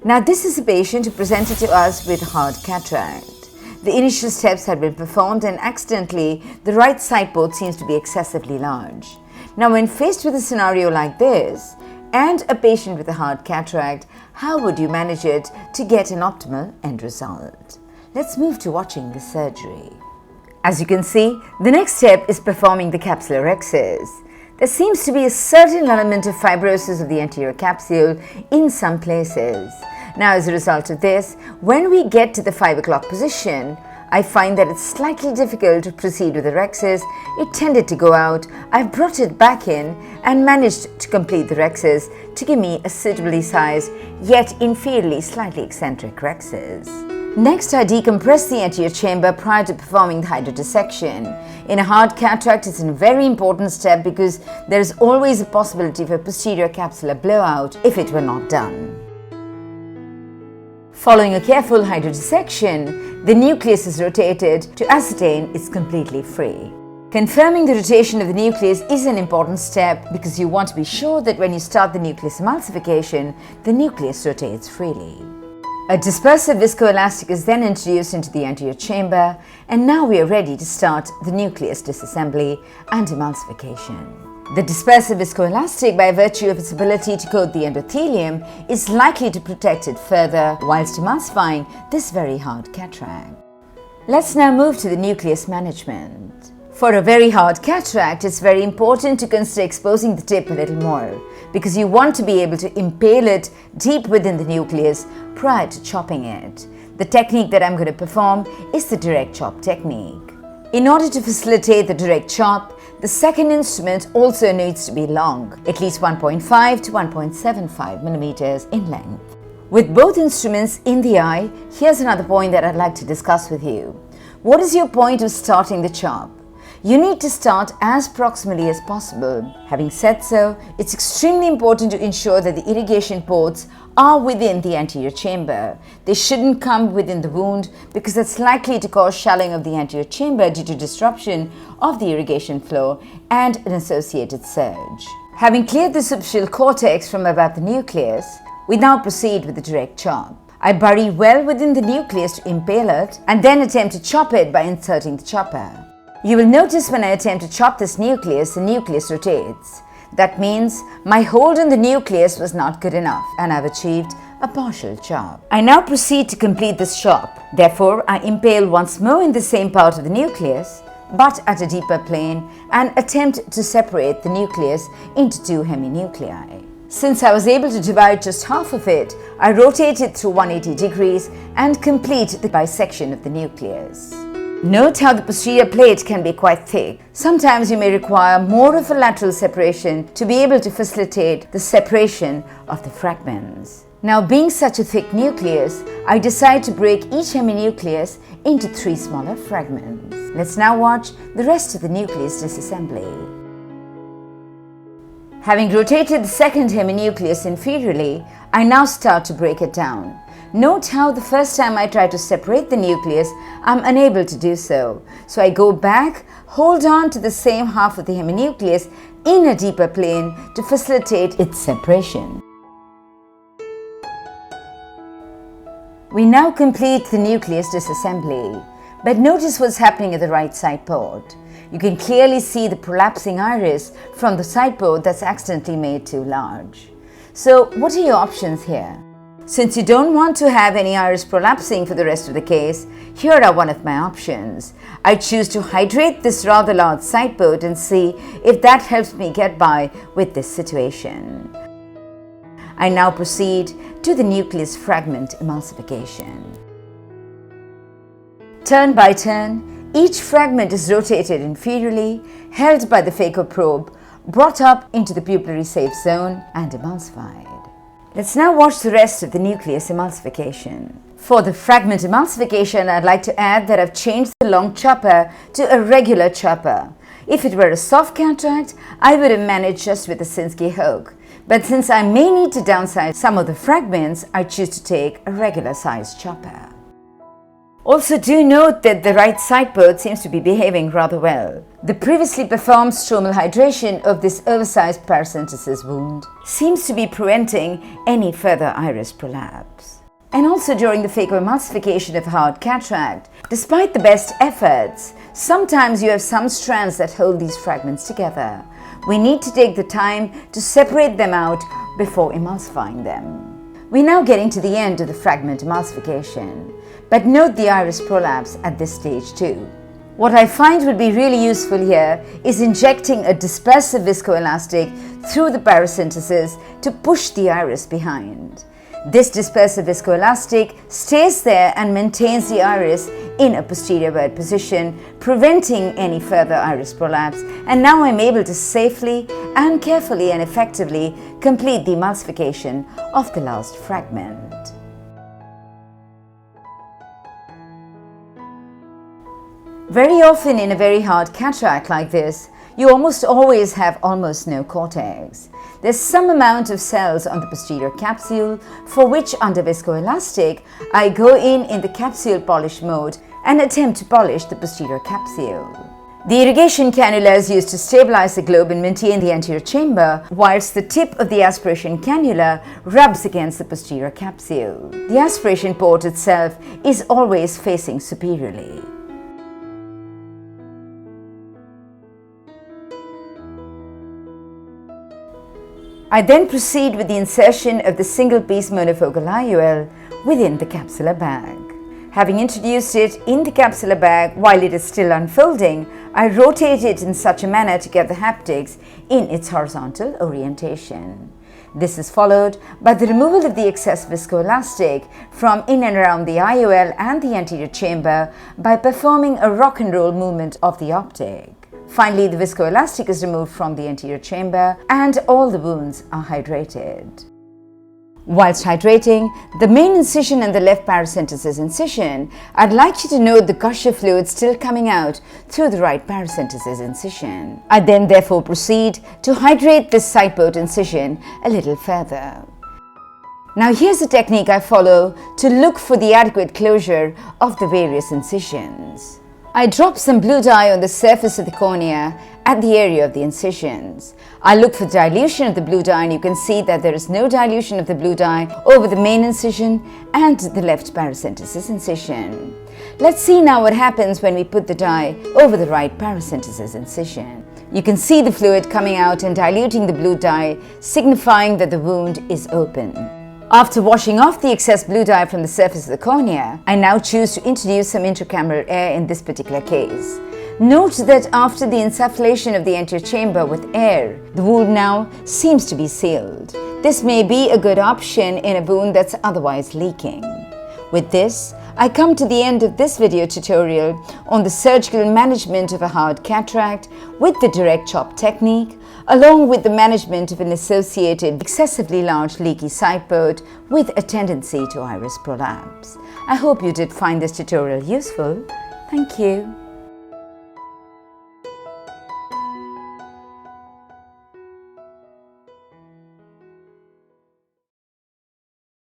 Now this is a patient who presented to us with hard cataract. The initial steps had been performed and accidentally the right side port seems to be excessively large. Now when faced with a scenario like this and a patient with a hard cataract, how would you manage it to get an optimal end result? Let's move to watching the surgery. As you can see, the next step is performing the capsulorhexis. There seems to be a certain element of fibrosis of the anterior capsule in some places. Now as a result of this, when we get to the 5 o'clock position, I find that it's slightly difficult to proceed with the rhexis. It tended to go out. I've brought it back in and managed to complete the rhexis to give me a suitably sized yet inferiorly slightly eccentric rhexis. Next, I decompress the anterior chamber prior to performing the hydrodissection. In a hard cataract, it's a very important step because there is always a possibility of a posterior capsular blowout if it were not done. Following a careful hydrodissection, the nucleus is rotated to ascertain it's completely free. Confirming the rotation of the nucleus is an important step because you want to be sure that when you start the nucleus emulsification, the nucleus rotates freely. A dispersive viscoelastic is then introduced into the anterior chamber, and now we are ready to start the nucleus disassembly and emulsification. The dispersive viscoelastic, by virtue of its ability to coat the endothelium, is likely to protect it further whilst emulsifying this very hard cataract. Let's now move to the nucleus management. For a very hard cataract, it's very important to consider exposing the tip a little more because you want to be able to impale it deep within the nucleus prior to chopping it. The technique that I'm going to perform is the direct chop technique. In order to facilitate the direct chop, the second instrument also needs to be long, at least 1.5 to 1.75 millimeters in length. With both instruments in the eye, here's another point that I'd like to discuss with you. What is your point of starting the chop? You need to start as proximally as possible. Having said so, it's extremely important to ensure that the irrigation ports are within the anterior chamber. They shouldn't come within the wound because that's likely to cause shallowing of the anterior chamber due to disruption of the irrigation flow and an associated surge. Having cleared the superficial cortex from above the nucleus, we now proceed with the direct chop. I bury well within the nucleus to impale it and then attempt to chop it by inserting the chopper. You will notice when I attempt to chop this nucleus, the nucleus rotates. That means my hold on the nucleus was not good enough and I've achieved a partial chop. I now proceed to complete this chop. Therefore, I impale once more in the same part of the nucleus, but at a deeper plane, and attempt to separate the nucleus into two heminuclei. Since I was able to divide just half of it, I rotate it through 180 degrees and complete the bisection of the nucleus. Note how the posterior plate can be quite thick. Sometimes you may require more of a lateral separation to be able to facilitate the separation of the fragments. Now, being such a thick nucleus, I decide to break each heminucleus into 3 smaller fragments. Let's now watch the rest of the nucleus disassembly. Having rotated the second heminucleus inferiorly, I now start to break it down. Note how the first time I try to separate the nucleus, I'm unable to do so. So I go back, hold on to the same half of the heminucleus in a deeper plane to facilitate its separation. We now complete the nucleus disassembly, but notice what's happening at the right side port. You can clearly see the prolapsing iris from the side port that's accidentally made too large. So what are your options here? Since you don't want to have any iris prolapsing for the rest of the case, here are one of my options. I choose to hydrate this rather large side port and see if that helps me get by with this situation. I now proceed to the nucleus fragment emulsification. Turn by turn, each fragment is rotated inferiorly, held by the Phaco probe, brought up into the pupillary safe zone and emulsified. Let's now watch the rest of the nucleus emulsification. For the fragment emulsification, I'd like to add that I've changed the long chopper to a regular chopper. If it were a soft cataract, I would have managed just with a Sinskey hook. But since I may need to downsize some of the fragments, I choose to take a regular sized chopper. Also, do note that the right side port seems to be behaving rather well. The previously performed stromal hydration of this oversized paracentesis wound seems to be preventing any further iris prolapse. And also during the phaco emulsification of hard cataract, despite the best efforts, sometimes you have some strands that hold these fragments together. We need to take the time to separate them out before emulsifying them. We're now getting to the end of the fragment emulsification, but note the iris prolapse at this stage too. What I find would be really useful here is injecting a dispersive viscoelastic through the paracentesis to push the iris behind. This dispersive viscoelastic stays there and maintains the iris in a posterior word position, preventing any further iris prolapse, and now I'm able to safely and carefully and effectively complete the emulsification of the last fragment. Very often in a very hard cataract like this, you almost always have almost no cortex. There's some amount of cells on the posterior capsule, for which under viscoelastic, I go in the capsule polish mode and attempt to polish the posterior capsule. The irrigation cannula is used to stabilize the globe and maintain the anterior chamber, whilst the tip of the aspiration cannula rubs against the posterior capsule. The aspiration port itself is always facing superiorly. I then proceed with the insertion of the single-piece monofocal IOL within the capsular bag. Having introduced it in the capsular bag while it is still unfolding, I rotate it in such a manner to get the haptics in its horizontal orientation. This is followed by the removal of the excess viscoelastic from in and around the IOL and the anterior chamber by performing a rock and roll movement of the optic. Finally, the viscoelastic is removed from the anterior chamber and all the wounds are hydrated. Whilst hydrating the main incision and the left paracentesis incision, I'd like you to note the gusher fluid still coming out through the right paracentesis incision. I then therefore proceed to hydrate this side port incision a little further. Now here's the technique I follow to look for the adequate closure of the various incisions. I drop some blue dye on the surface of the cornea at the area of the incisions. I look for dilution of the blue dye, and you can see that there is no dilution of the blue dye over the main incision and the left paracentesis incision. Let's see now what happens when we put the dye over the right paracentesis incision. You can see the fluid coming out and diluting the blue dye, signifying that the wound is open. After washing off the excess blue dye from the surface of the cornea, I now choose to introduce some intracameral air in this particular case. Note that after the insufflation of the anterior chamber with air, the wound now seems to be sealed. This may be a good option in a wound that's otherwise leaking. With this, I come to the end of this video tutorial on the surgical management of a hard cataract with the direct chop technique, along with the management of an associated excessively large leaky side port with a tendency to iris prolapse. I hope you did find this tutorial useful. Thank you.